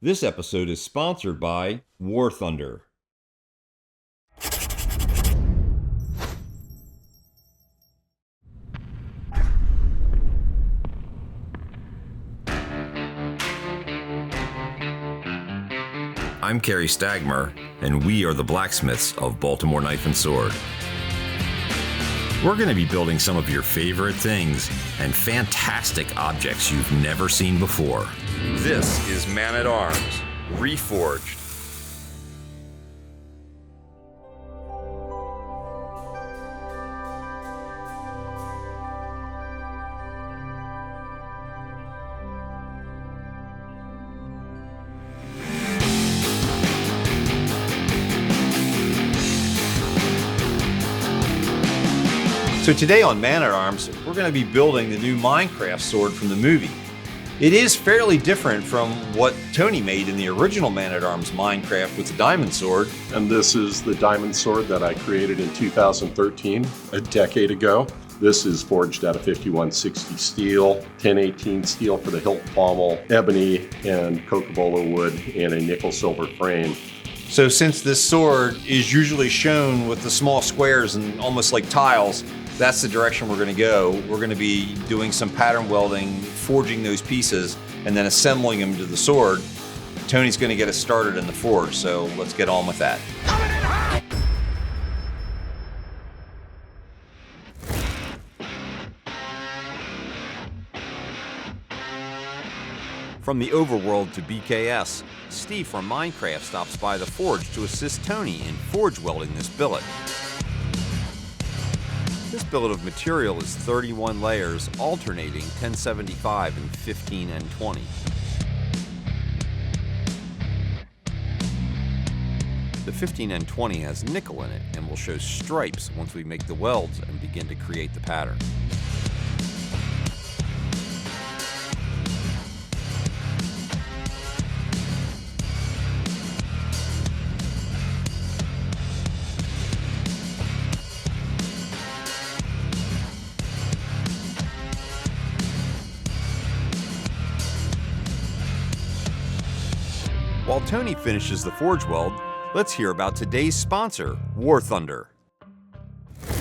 This episode is sponsored by War Thunder. I'm Kerry Stagmer, and we are the Blacksmiths of Baltimore Knife and Sword. We're going to be building some of your favorite things and fantastic objects you've never seen before. This is Man-at-Arms, Reforged. So today on Man-at-Arms, we're going to be building the new Minecraft sword from the movie. It is fairly different from what Tony made in the original Man-at-Arms Minecraft with the diamond sword. And this is the diamond sword that I created in 2013, a decade ago. This is forged out of 5160 steel, 1018 steel for the hilt pommel, ebony and cocobolo wood, and a nickel silver frame. So since this sword is usually shown with the small squares and almost like tiles, that's the direction we're going to go. We're going to be doing some pattern welding, forging those pieces, and then assembling them to the sword. Tony's going to get us started in the forge, so let's get on with that. From the overworld to BKS, Steve from Minecraft stops by the forge to assist Tony in forge welding this billet. This billet of material is 31 layers, alternating 1075 and 15 and 20. The 15 and 20 has nickel in it and will show stripes once we make the welds and begin to create the pattern. While Tony finishes the forge weld, let's hear about today's sponsor, War Thunder.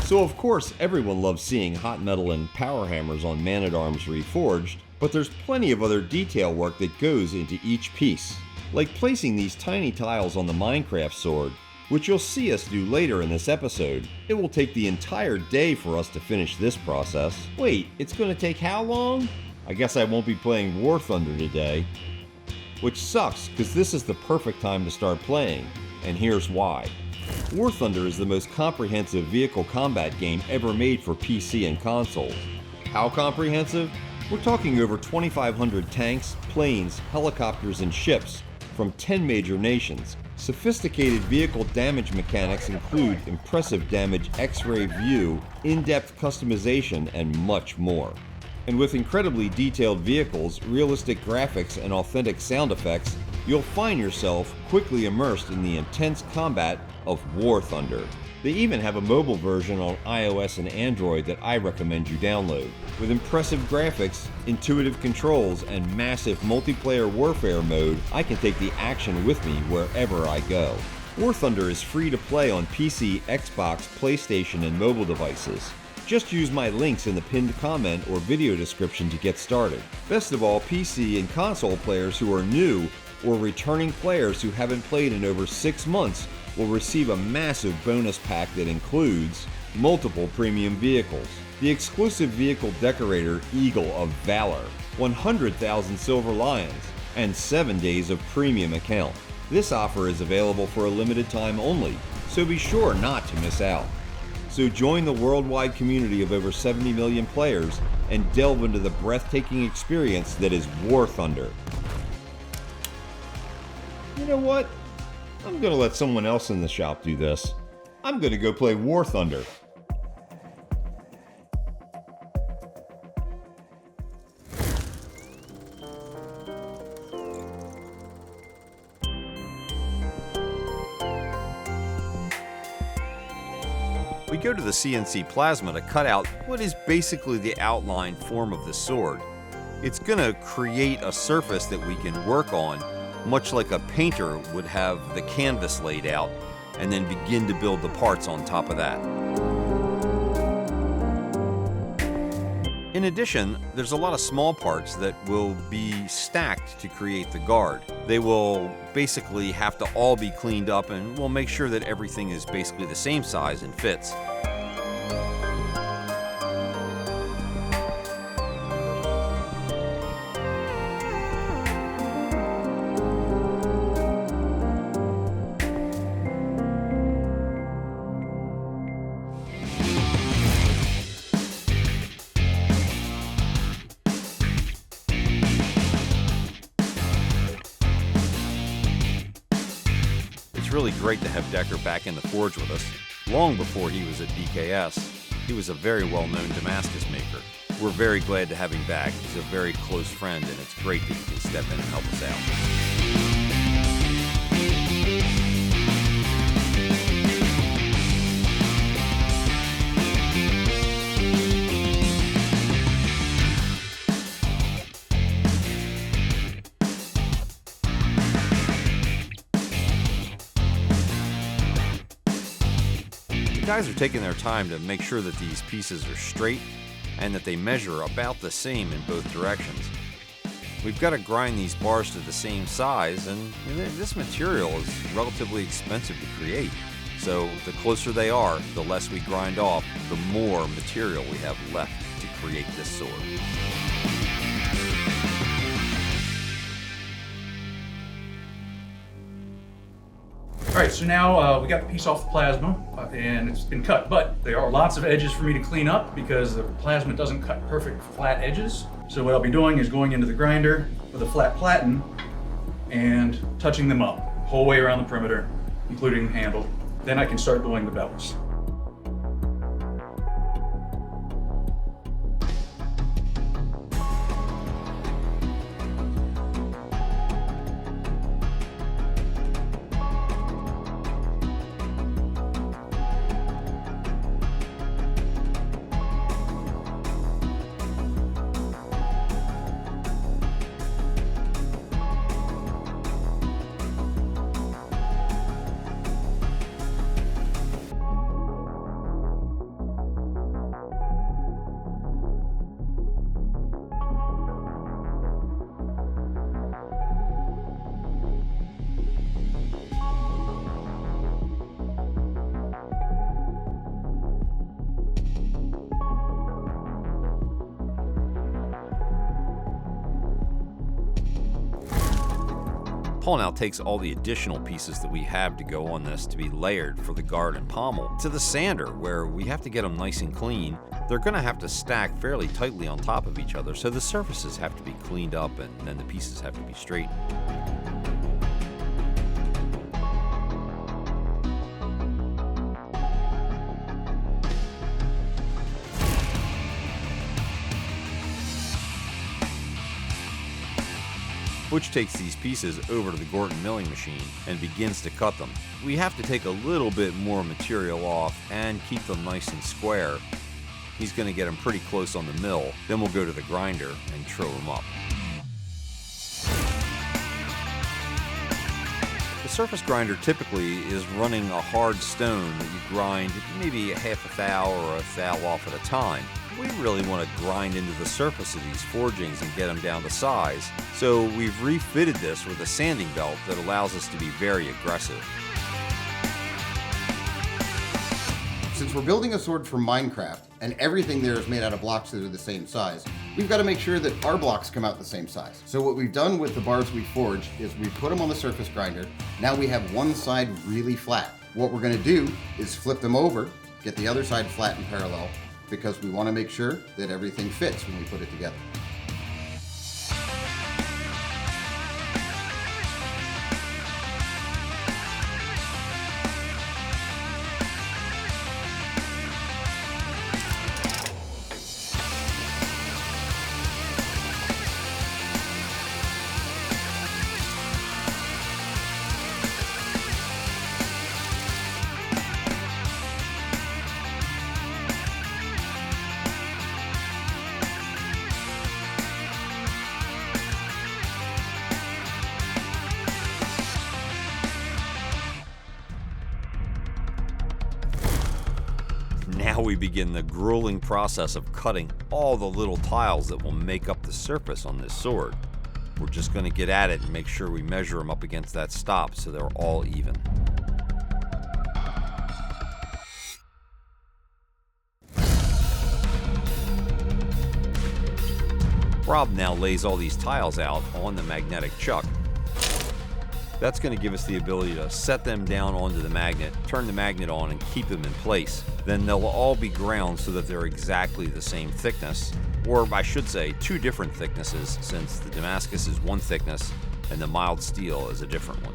So of course, everyone loves seeing hot metal and power hammers on Man-at-Arms Reforged, but there's plenty of other detail work that goes into each piece. Like placing these tiny tiles on the Minecraft sword, which you'll see us do later in this episode. It will take the entire day for us to finish this process. Wait, it's going to take how long? I guess I won't be playing War Thunder today. Which sucks, because this is the perfect time to start playing, and here's why. War Thunder is the most comprehensive vehicle combat game ever made for PC and console. How comprehensive? We're talking over 2,500 tanks, planes, helicopters, and ships from 10 major nations. Sophisticated vehicle damage mechanics include impressive damage X-ray view, in-depth customization, and much more. And with incredibly detailed vehicles, realistic graphics, and authentic sound effects, you'll find yourself quickly immersed in the intense combat of War Thunder. They even have a mobile version on iOS and Android that I recommend you download. With impressive graphics, intuitive controls, and massive multiplayer warfare mode, I can take the action with me wherever I go. War Thunder is free to play on PC, Xbox, PlayStation, and mobile devices. Just use my links in the pinned comment or video description to get started. Best of all, PC and console players who are new or returning players who haven't played in over 6 months will receive a massive bonus pack that includes multiple premium vehicles, the exclusive vehicle decorator Eagle of Valor, 100,000 Silver Lions, and 7 days of premium account. This offer is available for a limited time only, so be sure not to miss out. So join the worldwide community of over 70 million players and delve into the breathtaking experience that is War Thunder. You know what? I'm gonna let someone else in the shop do this. I'm gonna go play War Thunder. We go to the CNC plasma to cut out what is basically the outline form of the sword. It's going to create a surface that we can work on, much like a painter would have the canvas laid out and then begin to build the parts on top of that. In addition, there's a lot of small parts that will be stacked to create the guard. They will basically have to all be cleaned up, and we'll make sure that everything is basically the same size and fits. It's really great to have Deker back in the forge with us. Long before he was at BKS, he was a very well-known Damascus maker. We're very glad to have him back. He's a very close friend, and it's great that he can step in and help us out. The guys are taking their time to make sure that these pieces are straight and that they measure about the same in both directions. We've got to grind these bars to the same size, and this material is relatively expensive to create. So the closer they are, the less we grind off, the more material we have left to create this sword. All right, so now we got the piece off the plasma and it's been cut, but there are lots of edges for me to clean up because the plasma doesn't cut perfect flat edges. So what I'll be doing is going into the grinder with a flat platen and touching them up, whole way around the perimeter, including the handle. Then I can start doing the belts. Paul now takes all the additional pieces that we have to go on this to be layered for the guard and pommel to the sander, where we have to get them nice and clean. They're going to have to stack fairly tightly on top of each other, so the surfaces have to be cleaned up and then the pieces have to be straight. Butch takes these pieces over to the Gorton milling machine and begins to cut them. We have to take a little bit more material off and keep them nice and square. He's going to get them pretty close on the mill, then we'll go to the grinder and trill them up. The surface grinder typically is running a hard stone that you grind maybe a half a thou or a thou off at a time. We really want to grind into the surface of these forgings and get them down to size, so we've refitted this with a sanding belt that allows us to be very aggressive. Since we're building a sword for Minecraft, and everything there is made out of blocks that are the same size, we've got to make sure that our blocks come out the same size. So what we've done with the bars we forged is we put them on the surface grinder. Now we have one side really flat. What we're going to do is flip them over, get the other side flat and parallel, because we want to make sure that everything fits when we put it together. Now we begin the grueling process of cutting all the little tiles that will make up the surface on this sword. We're just going to get at it and make sure we measure them up against that stop so they're all even. Rob now lays all these tiles out on the magnetic chuck. That's going to give us the ability to set them down onto the magnet, turn the magnet on, and keep them in place. Then they'll all be ground so that they're exactly the same thickness, or I should say 2 different thicknesses, since the Damascus is 1 thickness and the mild steel is a different one.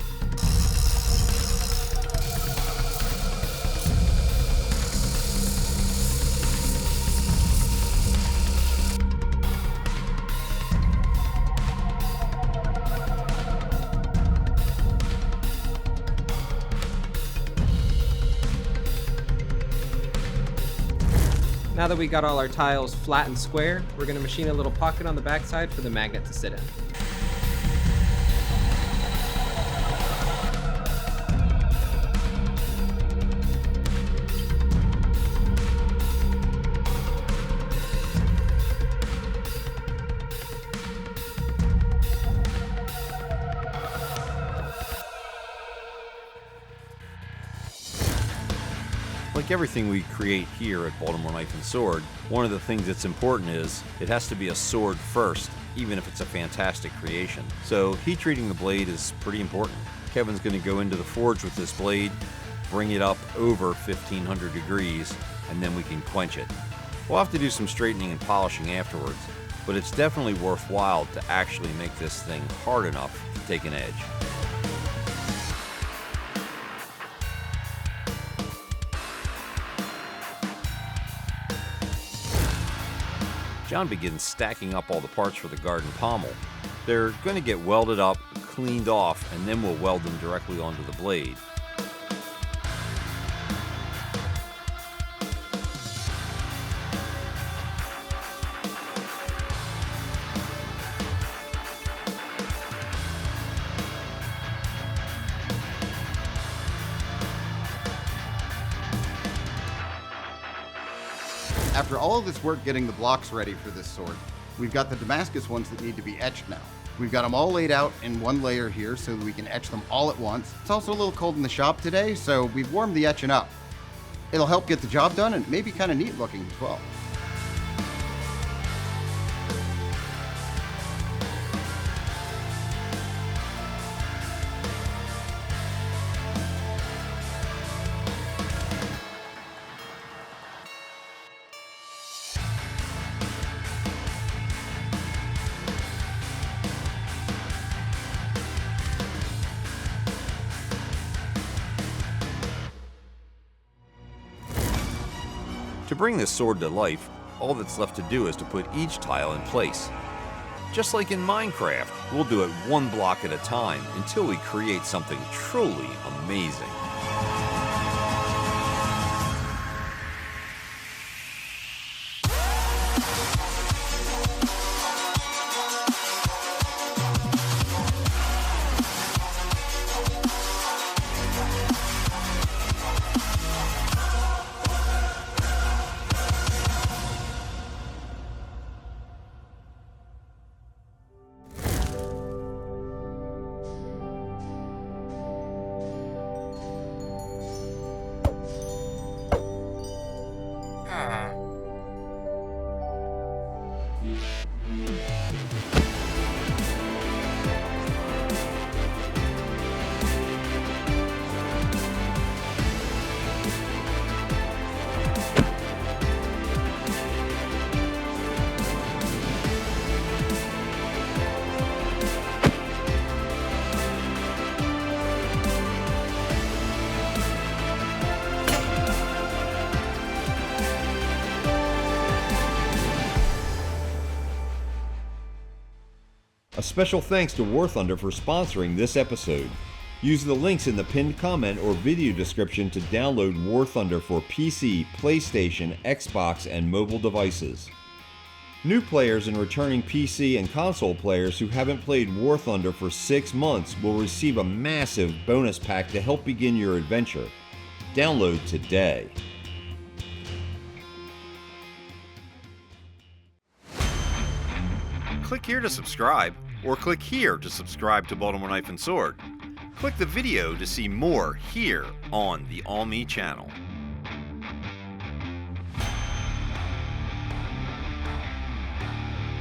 Now that we got all our tiles flat and square, we're going to machine a little pocket on the backside for the magnet to sit in. Like everything we create here at Baltimore Knife and Sword, one of the things that's important is it has to be a sword first, even if it's a fantastic creation. So heat treating the blade is pretty important. Kevin's going to go into the forge with this blade, bring it up over 1500 degrees, and then we can quench it. We'll have to do some straightening and polishing afterwards, but it's definitely worthwhile to actually make this thing hard enough to take an edge. John begins stacking up all the parts for the garden pommel. They're going to get welded up, cleaned off, and then we'll weld them directly onto the blade. After all of this work getting the blocks ready for this sword, we've got the Damascus ones that need to be etched now. We've got them all laid out in one layer here so that we can etch them all at once. It's also a little cold in the shop today, so we've warmed the etching up. It'll help get the job done and maybe kind of neat looking as well. To bring this sword to life, all that's left to do is to put each tile in place. Just like in Minecraft, we'll do it 1 block at a time until we create something truly amazing. A special thanks to War Thunder for sponsoring this episode. Use the links in the pinned comment or video description to download War Thunder for PC, PlayStation, Xbox, and mobile devices. New players and returning PC and console players who haven't played War Thunder for 6 months will receive a massive bonus pack to help begin your adventure. Download today. Click here to subscribe, or click here to subscribe to Baltimore Knife and Sword. Click the video to see more here on the All Me channel.